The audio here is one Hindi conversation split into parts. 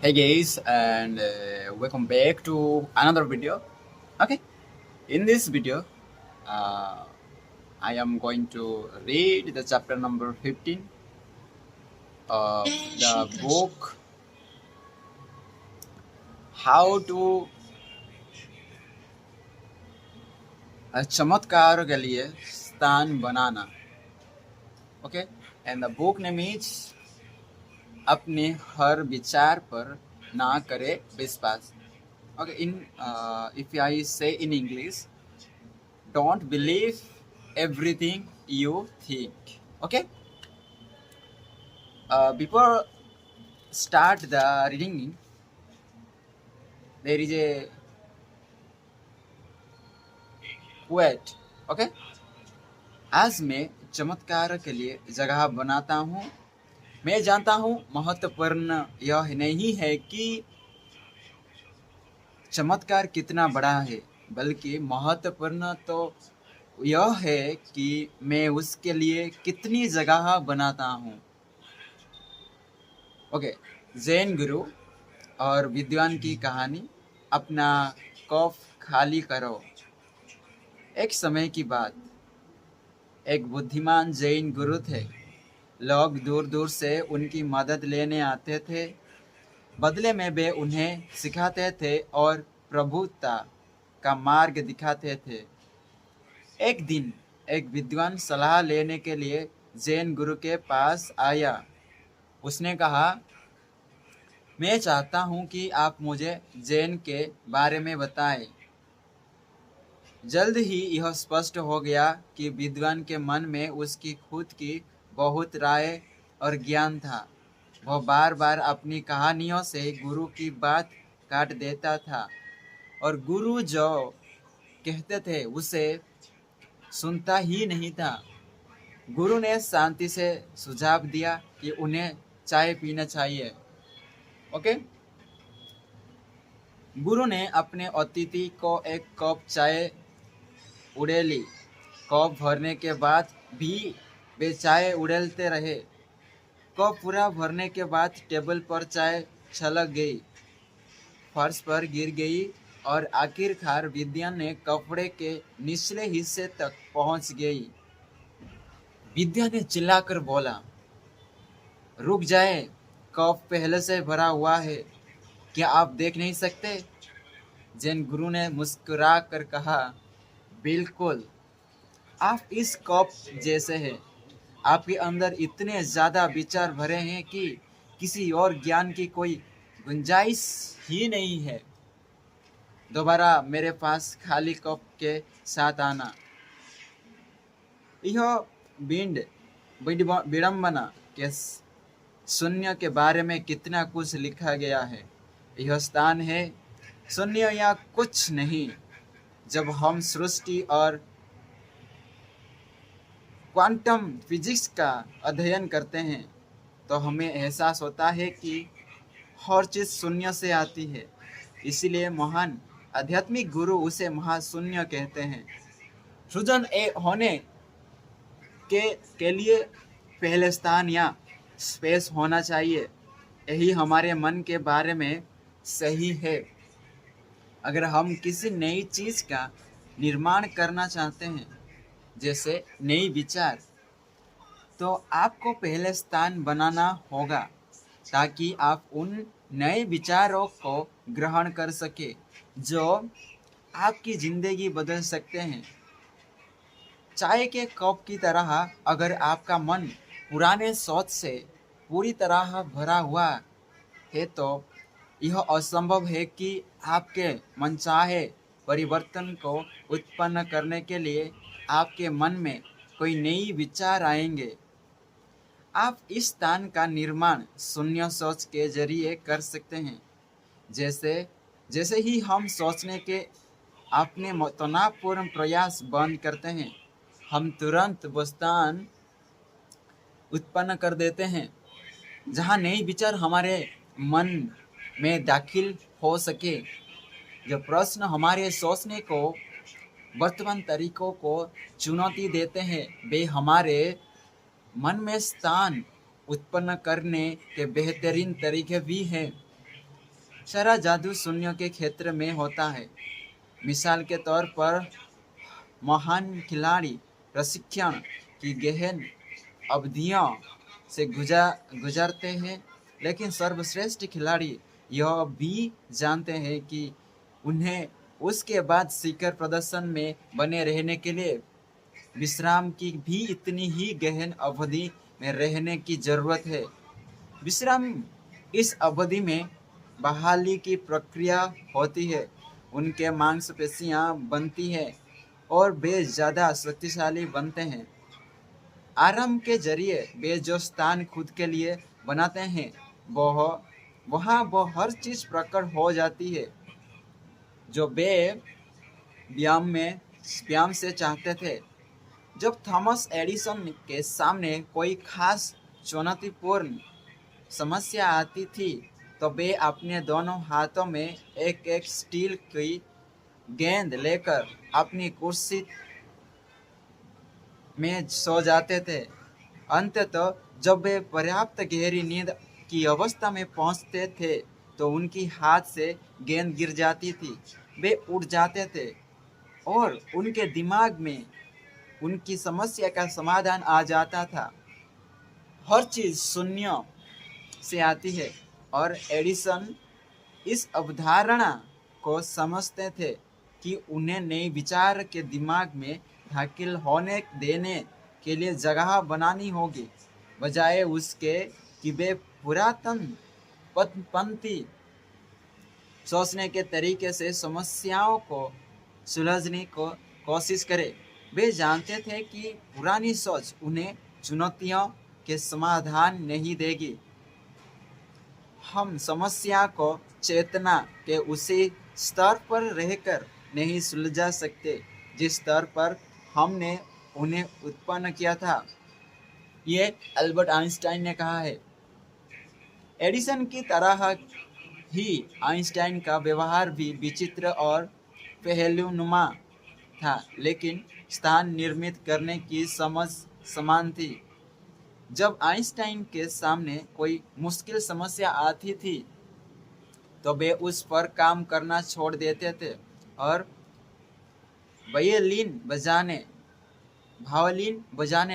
Hey guys, and welcome back to another video. Okay, in this video, uh, I am going to read the chapter number 15 of the book How to चमत्कार के लिए स्थान बनाना. Okay, and the book name is अपने हर विचार पर ना करे विश्वास. Okay, if I say in English, don't believe everything you think. Okay, before start the reading, there is a quote. Okay, आज मैं चमत्कार के लिए जगह बनाता हूँ. मैं जानता हूँ महत्वपूर्ण यह नहीं है कि चमत्कार कितना बड़ा है, बल्कि महत्वपूर्ण तो यह है कि मैं उसके लिए कितनी जगह बनाता हूँ. ओके, जैन गुरु और विद्वान की कहानी. अपना कप खाली करो. एक समय की बात, एक बुद्धिमान जैन गुरु थे. लोग दूर दूर से उनकी मदद लेने आते थे. बदले में वे उन्हें सिखाते थे और प्रभुता का मार्ग दिखाते थे. एक दिन एक विद्वान सलाह लेने के लिए जैन गुरु के पास आया. उसने कहा, मैं चाहता हूँ कि आप मुझे जैन के बारे में बताएं. जल्द ही यह स्पष्ट हो गया कि विद्वान के मन में उसकी खुद की बहुत राय और ज्ञान था. वह बार बार अपनी कहानियों से गुरु की बात काट देता था और गुरु जो कहते थे उसे सुनता ही नहीं था. गुरु ने शांति से सुझाव दिया कि उन्हें चाय पीना चाहिए. ओके, गुरु ने अपने अतिथि को एक कप चाय उड़ेली. कप भरने के बाद भी वे चाय उड़ेलते रहे. कप पूरा भरने के बाद टेबल पर चाय छलक गई, फर्श पर गिर गई और आखिरकार विद्या ने कपड़े के निचले हिस्से तक पहुंच गई. विद्या ने चिल्लाकर बोला, रुक जाए, कप पहले से भरा हुआ है, क्या आप देख नहीं सकते? जैन गुरु ने मुस्कुरा कर कहा, बिल्कुल, आप इस कप जैसे हैं. आपके अंदर इतने ज़्यादा विचार भरे हैं कि किसी और ज्ञान की कोई गुंजाइश ही नहीं है. दोबारा मेरे पास खाली कप के साथ आना. यह विडंबना के शून्य के बारे में कितना कुछ लिखा गया है. यह स्थान है शून्य या कुछ नहीं. जब हम सृष्टि और क्वांटम फिजिक्स का अध्ययन करते हैं तो हमें एहसास होता है कि हर चीज़ शून्य से आती है. इसलिए महान आध्यात्मिक गुरु उसे महाशून्य कहते हैं. सृजन होने के लिए पहले स्थान या स्पेस होना चाहिए. यही हमारे मन के बारे में सही है. अगर हम किसी नई चीज़ का निर्माण करना चाहते हैं, जैसे नई विचार, तो आपको पहले स्थान बनाना होगा ताकि आप उन नए विचारों को ग्रहण कर सके जो आपकी ज़िंदगी बदल सकते हैं. चाय के कप की तरह अगर आपका मन पुराने सोच से पूरी तरह भरा हुआ है तो यह असंभव है कि आपके मनचाहे परिवर्तन को उत्पन्न करने के लिए आपके मन में कोई नई विचार आएंगे. आप इस स्थान का निर्माण शून्य सोच के जरिए कर सकते हैं. जैसे ही हम सोचने के अपने तनावपूर्ण प्रयास बंद करते हैं, हम तुरंत वो स्थान उत्पन्न कर देते हैं जहाँ नई विचार हमारे मन में दाखिल हो सके. जो प्रश्न हमारे सोचने को वर्तमान तरीकों को चुनौती देते हैं, वे हमारे मन में स्थान उत्पन्न करने के बेहतरीन तरीके भी हैं. सारा जादू शून्य के क्षेत्र में होता है। मिसाल के तौर पर महान खिलाड़ी प्रशिक्षण की गहन अवधियों से गुजरते हैं, लेकिन सर्वश्रेष्ठ खिलाड़ी यह भी जानते हैं कि उन्हें उसके बाद शिखर प्रदर्शन में बने रहने के लिए विश्राम की भी इतनी ही गहन अवधि में रहने की जरूरत है। विश्राम इस अवधि में बहाली की प्रक्रिया होती है, उनके मांसपेशियां बनती हैं और वे ज़्यादा शक्तिशाली बनते हैं। आराम के जरिए वे जो स्थान खुद के लिए बनाते हैं, वह वहाँ वो हर चीज़ प्रकट हो जाती है जो वे व्यायाम से चाहते थे। जब थॉमस एडिसन के सामने कोई खास चुनौतीपूर्ण समस्या आती थी, तो वे अपने दोनों हाथों में एक एक स्टील की गेंद लेकर अपनी कुर्सी में सो जाते थे। अंततः जब वे पर्याप्त गहरी नींद की अवस्था में पहुंचते थे, तो उनकी हाथ से गेंद गिर जाती थी। वे उठ जाते थे और उनके दिमाग में उनकी समस्या का समाधान आ जाता था। हर चीज़ शून्य से आती है, और एडिसन इस अवधारणा को समझते थे कि उन्हें नए विचार के दिमाग में दाखिल होने देने के लिए जगह बनानी होगी, बजाय उसके कि वे पुरातन पंथी सोचने के तरीके से समस्याओं को सुलझने को कोशिश करें। वे जानते थे कि पुरानी सोच उन्हें चुनौतियों के समाधान नहीं देगी। हम समस्या को चेतना के उसी स्तर पर रहकर नहीं सुलझा सकते जिस स्तर पर हमने उन्हें उत्पन्न किया था, ये अल्बर्ट आइंस्टाइन ने कहा है। एडिसन की तरह ही आइंस्टाइन का व्यवहार भी विचित्र और पहलूनुमा था, लेकिन स्थान निर्मित करने की समझ समान थी। जब आइंस्टाइन के सामने कोई मुश्किल समस्या आती थी, तो वे उस पर काम करना छोड़ देते थे और वायोलिन बजाने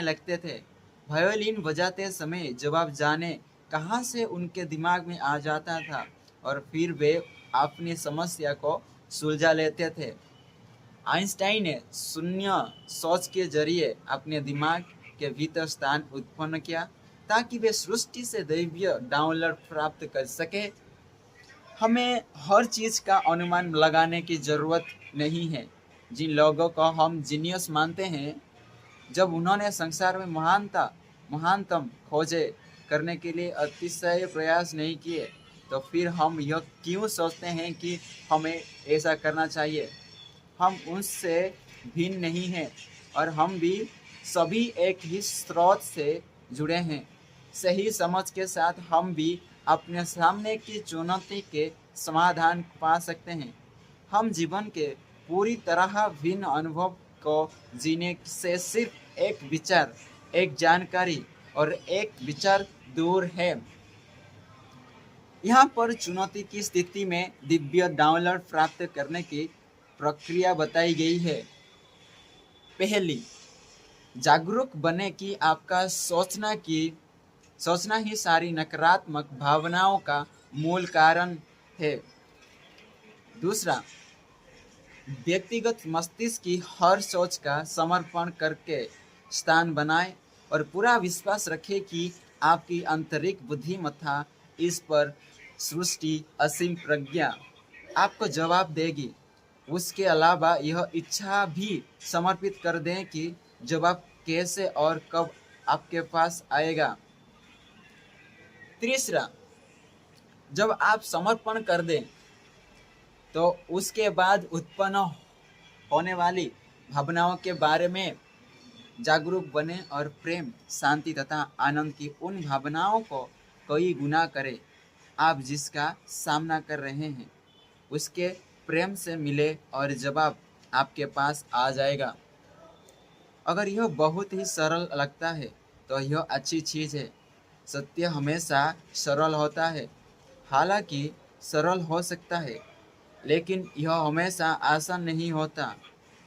लगते थे। वायोलिन बजाते समय जवाब जाने कहाँ से उनके दिमाग में आ जाता था, और फिर वे अपनी समस्या को सुलझा लेते थे। आइंस्टाइन ने शून्य सोच के जरिए अपने दिमाग के भीतर स्थान उत्पन्न किया ताकि वे सृष्टि से दैवीय डाउनलोड प्राप्त कर सके। हमें हर चीज़ का अनुमान लगाने की ज़रूरत नहीं है। जिन लोगों को हम जीनियस मानते हैं, जब उन्होंने संसार में महानतम खोजे करने के लिए अतिशय प्रयास नहीं किए, तो फिर हम यह क्यों सोचते हैं कि हमें ऐसा करना चाहिए। हम उनसे भिन्न नहीं हैं, और हम भी सभी एक ही स्रोत से जुड़े हैं। सही समझ के साथ हम भी अपने सामने की चुनौती के समाधान पा सकते हैं। हम जीवन के पूरी तरह भिन्न अनुभव को जीने से सिर्फ एक विचार, एक जानकारी और एक विचार दूर है। यहाँ पर चुनौती की स्थिति में दिव्य डाउनलोड प्राप्त करने की प्रक्रिया बताई गई है। पहली, जागरूक बने कि आपका सोचना ही सारी नकारात्मक भावनाओं का मूल कारण है। दूसरा, व्यक्तिगत मस्तिष्क की हर सोच का समर्पण करके स्थान बनाएं और पूरा विश्वास रखें कि आपकी आंतरिक बुद्धिमत्ता इस पर सृष्टि असीम प्रज्ञा आपको जवाब देगी। उसके अलावा यह इच्छा भी समर्पित कर दें कि जवाब कैसे और कब आपके पास आएगा। तीसरा, जब आप समर्पण कर दें, तो उसके बाद उत्पन्न होने वाली भावनाओं के बारे में जागरूक बने और प्रेम, शांति तथा आनंद की उन भावनाओं को कई गुना करें। आप जिसका सामना कर रहे हैं उसके प्रेम से मिले और जवाब आपके पास आ जाएगा। अगर यह बहुत ही सरल लगता है तो यह अच्छी चीज़ है। सत्य हमेशा सरल होता है। हालांकि सरल हो सकता है, लेकिन यह हमेशा आसान नहीं होता,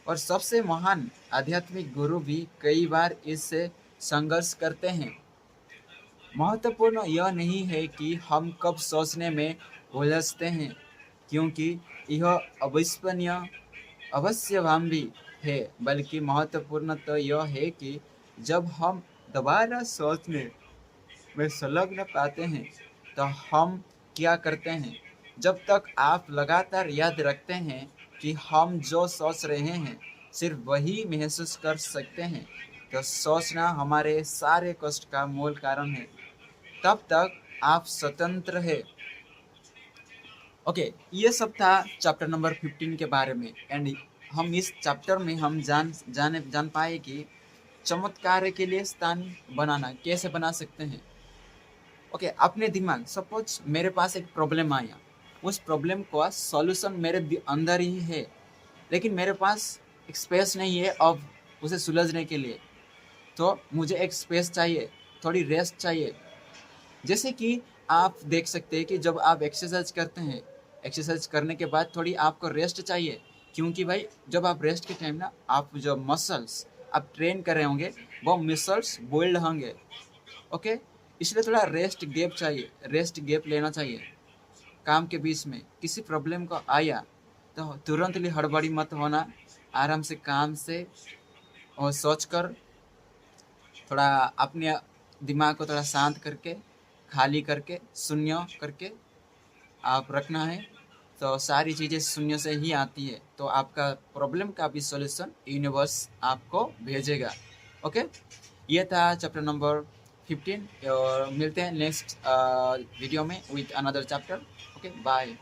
और सबसे महान आध्यात्मिक गुरु भी कई बार इससे संघर्ष करते हैं। महत्वपूर्ण यह नहीं है कि हम कब सोचने में उलझते हैं, क्योंकि यह अविस्मरणीय अवश्यभावी है, बल्कि महत्वपूर्ण तो यह है कि जब हम दोबारा सोचने में संलग्न पाते हैं तो हम क्या करते हैं। जब तक आप लगातार याद रखते हैं कि हम जो सोच रहे हैं सिर्फ वही महसूस कर सकते हैं, तो सोचना हमारे सारे कष्ट का मूल कारण है। तब तक आप स्वतंत्र है। ओके, ये सब था चैप्टर नंबर 15 के बारे में। एंड हम इस चैप्टर में हम जान पाए कि चमत्कार के लिए स्थान बनाना कैसे बना सकते हैं। ओके, अपने दिमाग, सपोज मेरे पास एक प्रॉब्लम आया, उस प्रॉब्लम का सॉल्यूशन मेरे अंदर ही है, लेकिन मेरे पास एक स्पेस नहीं है अब उसे सुलझने के लिए। तो मुझे एक स्पेस चाहिए, थोड़ी रेस्ट चाहिए। जैसे कि आप देख सकते हैं कि जब आप एक्सरसाइज करते हैं, एक्सरसाइज करने के बाद थोड़ी आपको रेस्ट चाहिए, क्योंकि भाई जब आप रेस्ट के टाइम ना, आप जो मसल्स आप ट्रेन कर रहे होंगे वो मसल्स बोल्ड होंगे। ओके, इसलिए थोड़ा रेस्ट गैप चाहिए, रेस्ट गैप लेना चाहिए। काम के बीच में किसी प्रॉब्लम को आया तो तुरंत ही हड़बड़ी मत होना, आराम से काम से और सोच कर थोड़ा अपने दिमाग को थोड़ा शांत करके, खाली करके, शून्य करके आप रखना है। तो सारी चीज़ें शून्य से ही आती है, तो आपका प्रॉब्लम का भी सॉल्यूशन यूनिवर्स आपको भेजेगा। ओके, ये था चैप्टर नंबर 15, और मिलते हैं नेक्स्ट वीडियो में with another chapter. Okay, bye.